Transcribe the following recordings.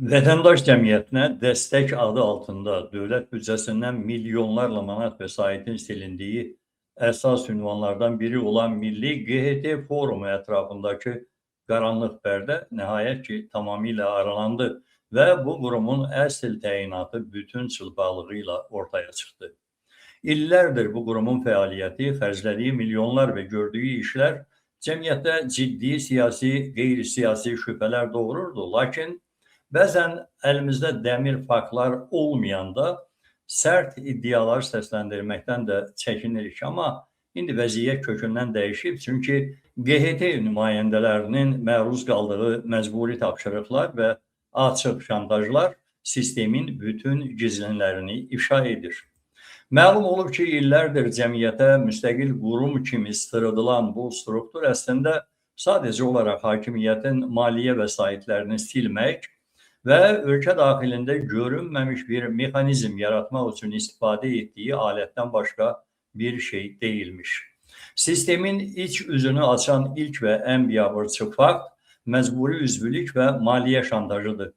Vətəndaş cəmiyyətinə dəstək adı altında dövlət büdcəsindən milyonlarla manat vəsaitin silindiyi əsas ünvanlardan biri olan Milli QHT Forumu ətrafındakı qaranlıq pərdə nəhayət ki, tamamilə aralandı və bu qurumun əsl təyinatı bütün çılpaqlığı ilə ortaya çıxdı. İllərdir bu qurumun fəaliyyəti, xərclədiyi milyonlar və gördüyü işlər cəmiyyətdə ciddi siyasi, qeyri-siyasi şübhələr doğururdu. Lakin bəzən əlimizdə dəmir faktlar olmayanda sərt iddialar səsləndirməkdən də çəkinirik. Amma indi vəziyyət kökündən dəyişib. Çünki QHT nümayəndələrinin məruz qaldığı məcburi tapşırıqlar və açıq şantajlar sistemin bütün gizlinlərini ifşa edir. Məlum olub ki, illərdir cəmiyyətə müstəqil qurum kimi sırıdılan bu struktur əslində sadəcə olaraq hakimiyyətin maliyyə vəsaitlərini silmək və ölkə daxilində görünməmiş bir mexanizm yaratmaq üçün istifadə etdiyi alətdən başqa bir şey deyilmiş. Sistemin iç üzünü açan ilk və ən biabırçı fakt məcburi üzvülük və maliyyə şantajıdır.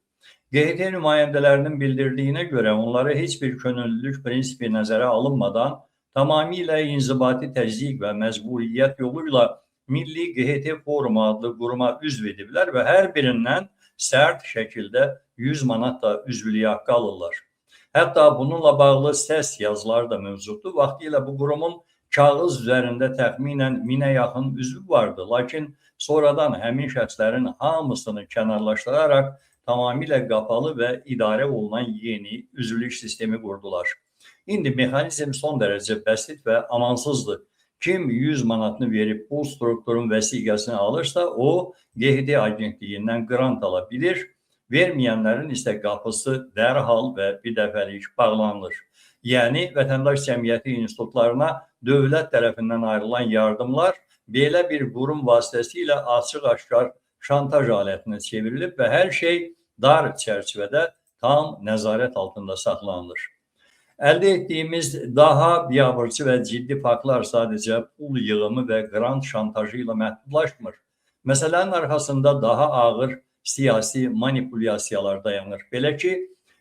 QHT nümayəndələrinin bildirdiyinə görə onları heç bir könüllülük prinsipi nəzərə alınmadan tamamilə inzibati təzyiq və məcburiyyət yolu ilə Milli QHT Forumu adlı quruma üzv ediblər və hər birindən sərt şəkildə 100 manat da üzvülük haqqı alırlar. Hətta bununla bağlı səs yazıları da mövcuddur. Vaxtilə bu qurumun kağız üzərində təxminən 1000-ə yaxın üzvü vardı. Lakin sonradan həmin şəxslərin hamısını kənarlaşdıraraq tamamilə qapalı və idarə olunan yeni üzvülük sistemi qurdular. İndi mexanizm son dərəcə bəsit və amansızdır. Kim 100 manatını verib bu strukturun vəsiqəsini alırsa, o QHT agentliyindən qrant ala bilir, verməyənlərin isə qapısı dərhal və birdəfəlik bağlanır. Yəni, vətəndaş cəmiyyəti institutlarına dövlət tərəfindən ayrılan yardımlar belə bir qurum vasitəsilə açıq-aşkar şantaj alətinə çevrilib və hər şey dar çərçivədə tam nəzarət altında saxlanılır. Əldə etdiyimiz daha biabırçı və ciddi faktlar sadəcə pul yığımı və qrant şantajı ilə məhdudlaşmır. Məsələnin arxasında daha ağır siyasi manipulyasiyalar dayanır. Belə ki,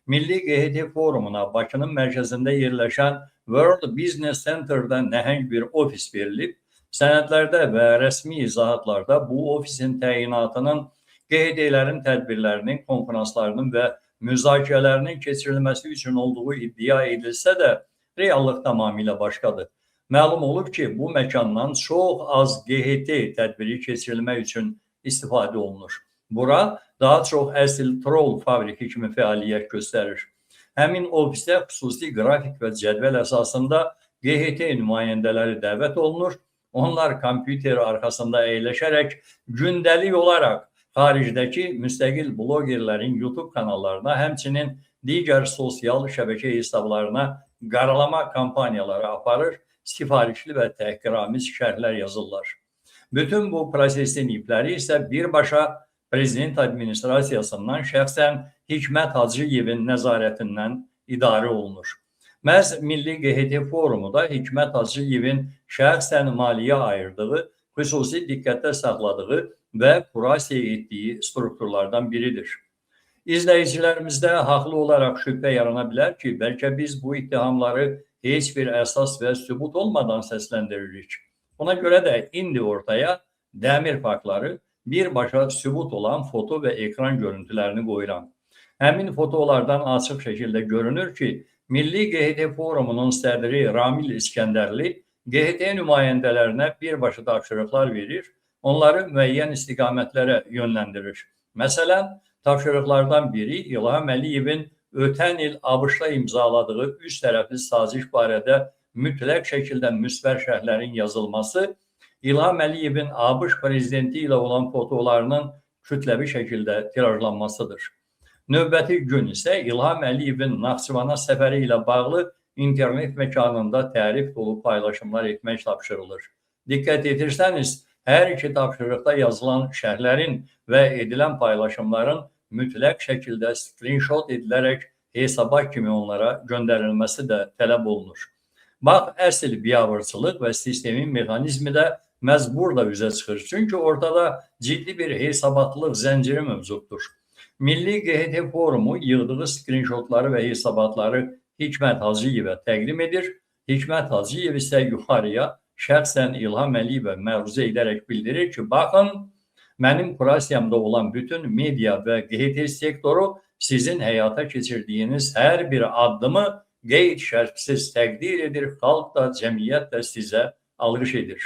Milli QHT Forumuna Bakının mərkəzində yerləşən World Business Center'da nəhəng bir ofis verilib. Sənədlərdə və rəsmi izahatlarda bu ofisin təyinatının QHT-lərin tədbirlərinin, konferanslarının və müzakirələrinin keçirilməsi üçün olduğu iddia edilsə də, reallıq tamamilə başqadır. Məlum olub ki, bu məkandan çox az QHT tədbiri keçirilmək üçün istifadə olunur. Bura daha çox əsl troll fabriki kimi fəaliyyət göstərir. Həmin ofisdə xüsusi qrafik və cədvəl əsasında QHT nümayəndələri dəvət olunur. Onlar kompüter arxasında əyləşərək gündəlik olaraq xaricdəki müstəqil blogerlərin YouTube kanallarına, həmçinin digər sosial şəbəkə hesablarına qaralama kampaniyaları aparır, sifarişli və təhqiramiz şərhlər yazırlar. Bütün bu prosesin ipləri isə birbaşa prezident administrasiyasından şəxsən Hikmət Hacıyevin nəzarətindən idarə olunur. Məhz Milli QHT Forumu da Hikmət Hacıyevin şəxsən maliyyə ayırdığı, xüsusi diqqətdə saxladığı və kurasiya etdiyi strukturlardan biridir. İzləyicilərimizdə haqlı olaraq şübhə yarana bilər ki, bəlkə biz bu ittihamları heç bir əsas və sübut olmadan səsləndiririk. Ona görə də indi ortaya dəmir faktları birbaşa sübut olan foto və ekran görüntülərini qoyuram. Həmin fotolardan açıq şəkildə görünür ki, Milli QHT Forumunun sədri Ramil İskəndərli QHT nümayəndələrinə birbaşa tapşırıqlar verir, onları müəyyən istiqamətlərə yönləndirir. Məsələn, tapşırıqlardan biri İlham Əliyevin ötən il ABŞ-da imzaladığı üç tərəfli saziş barədə mütləq şəkildə müsbət şərhlərin yazılması, İlham Əliyevin ABŞ prezidenti ilə olan fotolarının kütləvi şəkildə tirajlanmasıdır. Növbəti gün isə İlham Əliyevin Naxçıvana səfəri ilə bağlı internet məkanında tərif dolu paylaşımlar etmək tapşırılır. Diqqət etirsəniz, hər iki tapşırıqda yazılan şərhlərin və edilən paylaşımların mütləq şəkildə screenshot edilərək hesabat kimi onlara göndərilməsi də tələb olunur. Bax, əsl biabırçılıq və sistemin mexanizmi də məhz burada üzə çıxır. Çünki ortada ciddi bir hesabatlıq zənciri mövcuddur. Milli QHT Forumu yığdığı skrinşotları və hesabatları Hikmət Hacıyevə təqdim edir. Hikmət Hacıyev isə yuxarıya şəxsən İlham Əliyevə məruzə edərək bildirir ki, baxın, mənim kurasiyamda olan bütün media və QHT sektoru sizin həyata keçirdiyiniz hər bir addımı qeyd şərtsiz təqdir edir, xalq da, cəmiyyət də sizə alqış edir.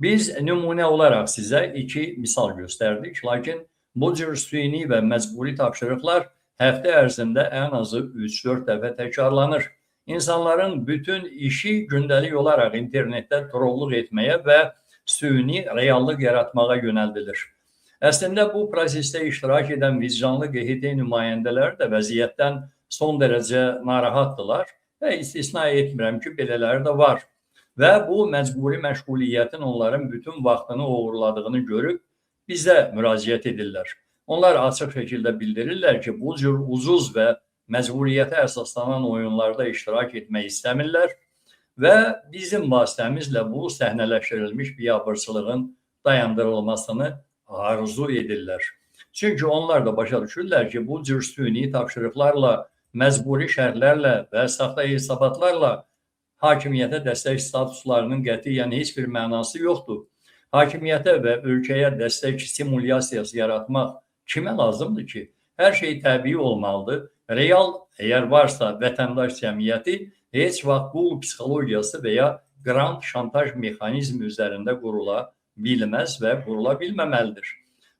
Biz nümunə olaraq sizə 2 misal göstərdik, lakin bu cür süni və məcburi tapşırıqlar həftə ərzində ən azı 3-4 dəfə təkrarlanır. İnsanların bütün işi gündəlik olaraq internetdə trolluq etməyə və süni reallıq yaratmağa yönəldilir. Əslində bu prosesdə iştirak edən vicdanlı QHT nümayəndələri də vəziyyətdən son dərəcə narahatdırlar və istisna etmirəm ki, belələri də var. Və bu məcburi məşğuliyyətin onların bütün vaxtını uğurladığını görüb bizə müraciət edirlər. Onlar açıq şəkildə bildirirlər ki, bu cür ucuz və məcburiyyətə əsaslanan oyunlarda iştirak etmək istəmirlər və bizim vasitəmizlə bu səhnələşdirilmiş biabırçılığın dayandırılmasını arzu edirlər. Çünki onlar da başa düşürlər ki, bu cür süni tapşırıqlarla, məcburi şərhlərlə və saxta hesabatlarla hakimiyyətə dəstək statuslarının qətiyyən heç bir mənası yoxdur. Hakimiyyətə və ölkəyə dəstək stimulyasiyası yaratmaq kimə lazımdır ki? Hər şey təbii olmalıdır. Real, əgər varsa vətəndaş cəmiyyəti heç vaxt qul psixologiyası və ya qrant şantaj mexanizmi üzərində qurula bilməz və qurula bilməməlidir.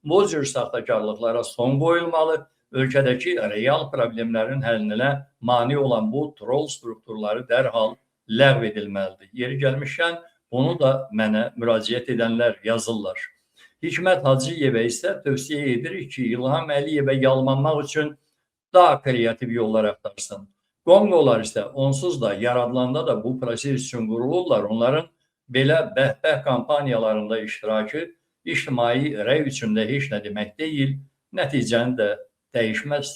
Bu cür saxtakarlıqlara son qoyulmalı, ölkədəki real problemlərin həllinə mane olan bu troll strukturları dərhal ləğv edilməlidir. Yeri gəlmişkən, bunu da mənə müraciət edənlər yazırlar. Hikmət Hacıyevə isə tövsiyə edirik ki, İlham Əliyevə yalmanmaq üçün daha kreativ yollar axtarsın. Qonqolar isə onsuz da yaradılanda da bu proses üçün qurulurlar. Onların belə bəhbəh kampaniyalarında iştirakı ictimai rəy üçün də heç nə demək deyil, nəticəni də dəyişməz.